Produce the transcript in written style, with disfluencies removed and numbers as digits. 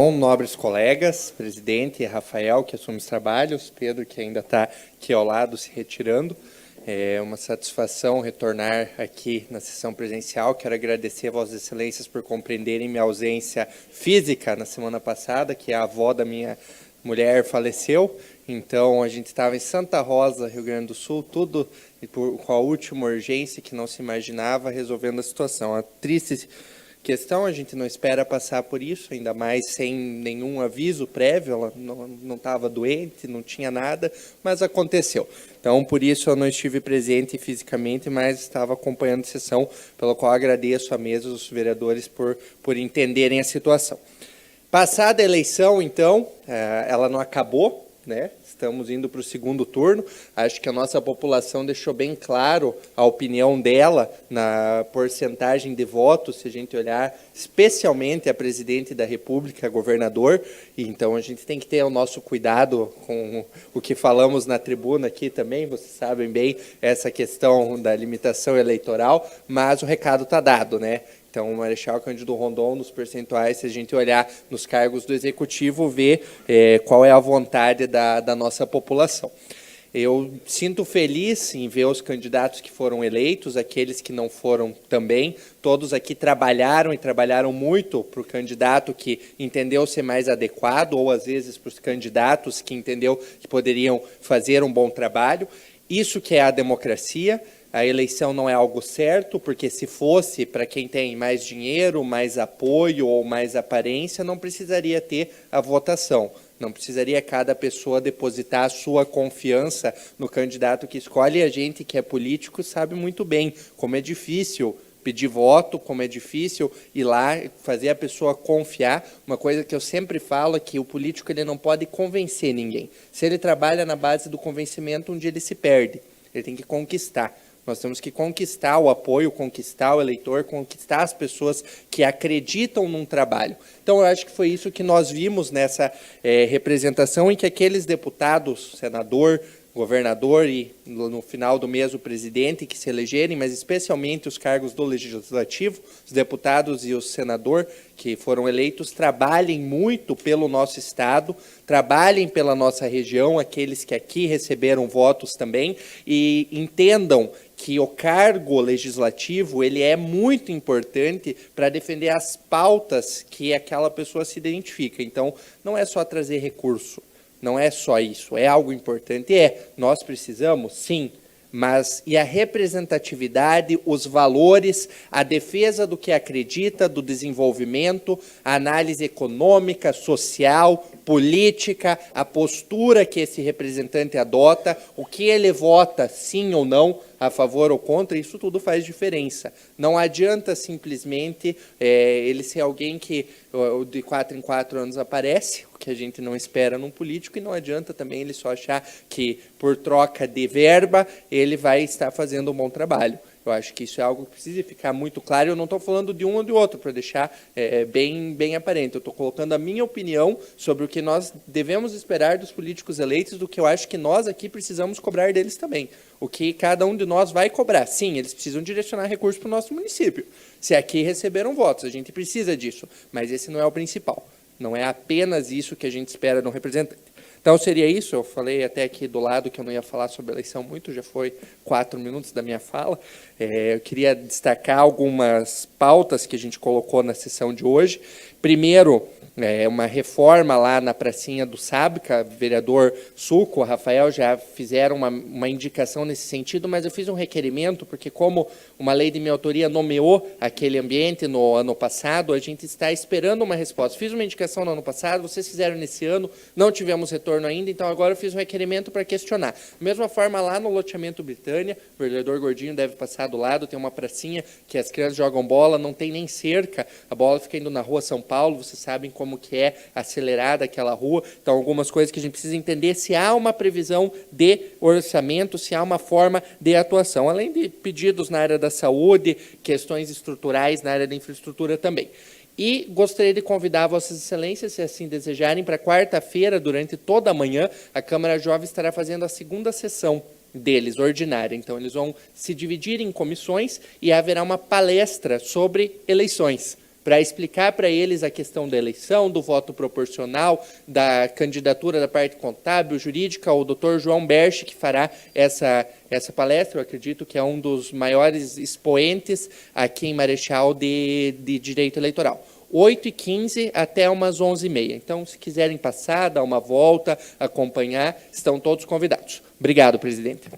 Bom, nobres colegas, presidente Rafael, que assume os trabalhos, Pedro, que ainda está aqui ao lado, se retirando. É uma satisfação retornar aqui na sessão presencial. Quero agradecer a Vossas Excelências por compreenderem minha ausência física na semana passada, que a avó da minha mulher faleceu. Então, a gente estava em Santa Rosa, Rio Grande do Sul, tudo com a última urgência que não se imaginava, resolvendo a situação. A triste questão, a gente não espera passar por isso, ainda mais sem nenhum aviso prévio, ela não estava doente, não tinha nada, mas aconteceu. Então, por isso eu não estive presente fisicamente, mas estava acompanhando a sessão, pelo qual agradeço à mesa os vereadores por entenderem a situação. Passada a eleição, então, ela não acabou, né? Estamos indo para o segundo turno. Acho que a nossa população deixou bem claro a opinião dela na porcentagem de votos, se a gente olhar especialmente a presidente da República, governador. E então a gente tem que ter o nosso cuidado com o que falamos na tribuna aqui também. Vocês sabem bem essa questão da limitação eleitoral, mas o recado está dado, né? Então, o Marechal Cândido Rondon, nos percentuais, se a gente olhar nos cargos do Executivo, vê qual é a vontade da nossa população. Eu sinto feliz em ver os candidatos que foram eleitos, aqueles que não foram também. Todos aqui trabalharam e trabalharam muito para o candidato que entendeu ser mais adequado, ou às vezes para os candidatos que entendeu que poderiam fazer um bom trabalho. Isso que é a democracia. A eleição não é algo certo, porque se fosse para quem tem mais dinheiro, mais apoio ou mais aparência, não precisaria ter a votação. Não precisaria cada pessoa depositar a sua confiança no candidato que escolhe. E a gente que é político sabe muito bem como é difícil pedir voto, como é difícil ir lá, fazer a pessoa confiar. Uma coisa que eu sempre falo é que o político ele não pode convencer ninguém. Se ele trabalha na base do convencimento, um dia ele se perde. Ele tem que conquistar. Nós temos que conquistar o apoio, conquistar o eleitor, conquistar as pessoas que acreditam num trabalho. Então, eu acho que foi isso que nós vimos nessa representação, em que aqueles deputados, senador, governador e, no final do mês, o presidente, que se elegerem, mas especialmente os cargos do Legislativo, os deputados e o senador que foram eleitos, trabalhem muito pelo nosso Estado, trabalhem pela nossa região, aqueles que aqui receberam votos também, e entendam que o cargo legislativo ele é muito importante para defender as pautas que aquela pessoa se identifica. Então, não é só trazer recurso. Não é só isso, é algo importante, nós precisamos, sim, mas e a representatividade, os valores, a defesa do que acredita, do desenvolvimento, a análise econômica, social, política, a postura que esse representante adota, o que ele vota, sim ou não, a favor ou contra, isso tudo faz diferença. Não adianta simplesmente ele ser alguém que de 4 em 4 anos aparece, o que a gente não espera num político, e não adianta também ele só achar que, por troca de verba, ele vai estar fazendo um bom trabalho. Eu acho que isso é algo que precisa ficar muito claro. Eu não estou falando de um ou de outro, para deixar bem aparente. Eu estou colocando a minha opinião sobre o que nós devemos esperar dos políticos eleitos, do que eu acho que nós aqui precisamos cobrar deles também. O que cada um de nós vai cobrar. Sim, eles precisam direcionar recursos para o nosso município. Se aqui receberam votos, a gente precisa disso. Mas esse não é o principal. Não é apenas isso que a gente espera de um representante. Então, seria isso. Eu falei até aqui do lado que eu não ia falar sobre a eleição muito, já foi 4 minutos da minha fala. Eu queria destacar algumas pautas que a gente colocou na sessão de hoje. Primeiro, uma reforma lá na pracinha do Sábica, vereador Suco, Rafael, já fizeram uma indicação nesse sentido, mas eu fiz um requerimento, porque como uma lei de minha autoria nomeou aquele ambiente no ano passado, a gente está esperando uma resposta. Fiz uma indicação no ano passado, vocês fizeram nesse ano, não tivemos retorno ainda, então agora eu fiz um requerimento para questionar. Da mesma forma, lá no loteamento Britânia, o vereador Gordinho deve passar do lado, tem uma pracinha que as crianças jogam bola, não tem nem cerca, a bola fica indo na rua São Paulo, vocês sabem como que é acelerada aquela rua, então algumas coisas que a gente precisa entender se há uma previsão de orçamento, se há uma forma de atuação, além de pedidos na área da saúde, questões estruturais na área da infraestrutura também. E gostaria de convidar Vossas Excelências, se assim desejarem, para quarta-feira, durante toda a manhã, a Câmara Jovem estará fazendo a segunda sessão deles, ordinária. Então, eles vão se dividir em comissões e haverá uma palestra sobre eleições. para explicar para eles a questão da eleição, do voto proporcional, da candidatura da parte contábil, jurídica, o Dr. João Berchi, que fará essa palestra. Eu acredito que é um dos maiores expoentes aqui em Marechal de direito eleitoral. 8h15 até umas 11h30. Então, se quiserem passar, dar uma volta, acompanhar, estão todos convidados. Obrigado, presidente.